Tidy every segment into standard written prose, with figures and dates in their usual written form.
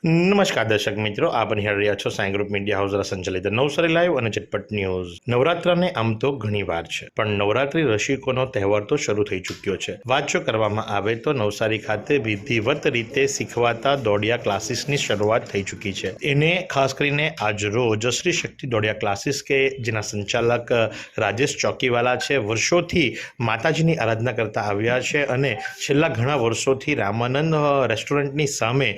નમસ્કાર દર્શક મિત્રો, આપ નિહાળી રહ્યા છો સાઈ ગ્રુપ મીડિયા હાઉસ દ્વારા સંચાલિત નવસારી લાઈવ અને ઝટપટ ન્યૂઝ। નવરાત્રને આમ તો ઘણી વાર છે, પણ નવરાત્રી રસિકોનો તહેવાર તો શરૂ થઈ ચૂક્યો છે। વાત જો કરવામાં આવે તો નવસારી ખાતે વિધિવત રીતે શીખવાતા દોડિયા ક્લાસીસની શરૂઆત થઈ ચૂકી છે। એને ખાસ કરીને આજ રોજ શ્રી શક્તિ દોડિયા ક્લાસીસ કે જેના સંચાલક રાજેશ ચોકીવાલા છે, વર્ષોથી માતાજીની આરાધના કરતા આવ્યા છે અને છેલ્લા ઘણા વર્ષોથી રામાનંદ રેસ્ટોરન્ટની સામે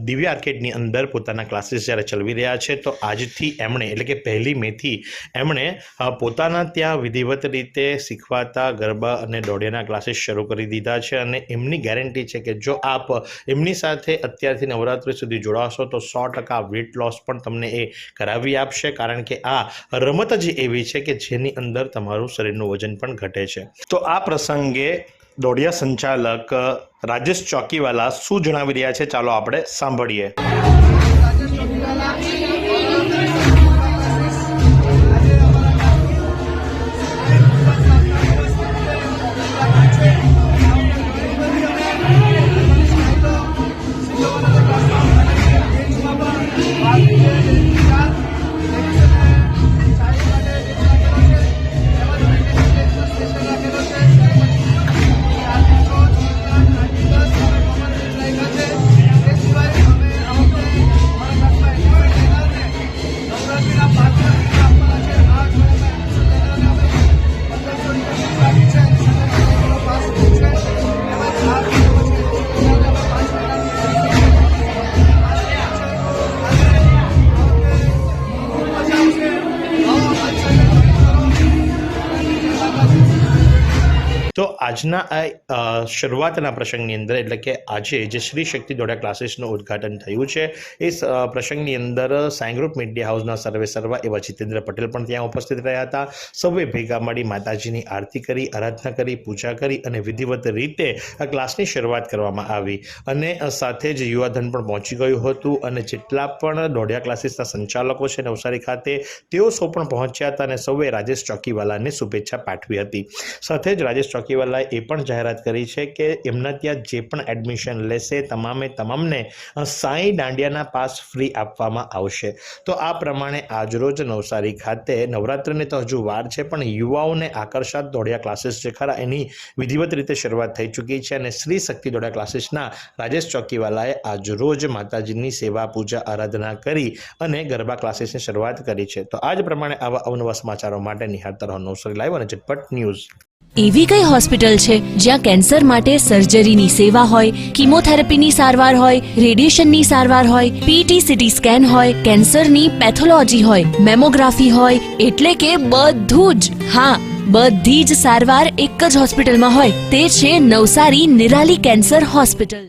દિવ્યા માર્કેટની અંદર પોતાના ક્લાસીસ જ્યારે ચલાવી રહ્યા છે, તો આજથી એમણે એટલે કે 1 મેથી એમણે પોતાના ત્યાં વિધિવત રીતે શીખવાતા ગરબા અને દોડિયાના ક્લાસીસ શરૂ કરી દીધા છે અને એમની ગેરંટી છે કે જો આપ એમની સાથે અત્યારથી નવરાત્રિ સુધી જોડાશો તો 100% વેટ લોસ પણ તમને એ કરાવી આપશે, કારણ કે આ રમત જ એવી છે કે જેની અંદર તમારું શરીરનું વજન પણ ઘટે છે। તો આ પ્રસંગે દોડિયા સંચાલક રાજેશ ચોકીવાલા શું જણાવી રહ્યા છે, ચાલો આપણે સાંભળીએ। તો આજના આ શરૂઆતના પ્રસંગની અંદર એટલે કે આજે જે શ્રી શક્તિ દોડિયા ક્લાસીસનું ઉદ્ઘાટન થયું છે, એ પ્રસંગની અંદર સાઈ ગ્રુપ મીડિયા હાઉસના સર્વા એવા જીતેન્દ્ર પટેલ પણ ત્યાં ઉપસ્થિત રહ્યા હતા। સૌએ ભેગા મળી માતાજીની આરતી કરી, આરાધના કરી, પૂજા કરી અને વિધિવત રીતે આ ક્લાસની શરૂઆત કરવામાં આવી અને સાથે જ યુવાધન પણ પહોંચી ગયું હતું અને જેટલા પણ દોડિયા ક્લાસીસના સંચાલકો છે નવસારી ખાતે, તેઓ સૌ પણ પહોંચ્યા હતા અને સૌએ રાજેશ ચોકીવાલાને શુભેચ્છા પાઠવી હતી। સાથે જ રાજેશ ચોકીવાલાએ એ પણ જાહેરાત કરી છે કે એમના ત્યાં જે પણ એડમિશન લેશે તમામને સાઈ દાંડિયાના પાસ ફ્રી આપવામાં આવશે। તો આ પ્રમાણે આજરોજ નવસારી ખાતે નવરાત્રિને તો હજુ વાર છે, પણ યુવાઓને આકર્ષાત દોડિયા ક્લાસીસ જે ખરા એની વિધિવત રીતે શરૂઆત થઈ ચૂકી છે અને શ્રી શક્તિ દોડિયા ક્લાસીસના રાજેશ ચોકીવાલાએ આજરોજ માતાજીની સેવા, પૂજા, આરાધના કરી અને ગરબા ક્લાસીસની શરૂઆત કરી છે। તો આ જ પ્રમાણે આવા અવનવા સમાચારો માટે નિહાળતા રહો નવસારી લાઈવ અને ઝટપટ ન્યૂઝ। એવી કઈ હોસ્પિટલ છે જ્યાં કેન્સર માટે સર્જરીની સેવા હોય, કીમોથેરાપીની સારવાર હોય, રેડિયેશનની સારવાર હોય, પીટી સીટી સ્કેન હોય, કેન્સરની પેથોલોજી હોય, મેમોગ્રાફી હોય, એટલે કે બધું જ। હા, બધી જ સારવાર એક જ હોસ્પિટલમાં હોય, તે છે નવસારી નિરાલી કેન્સર હોસ્પિટલ।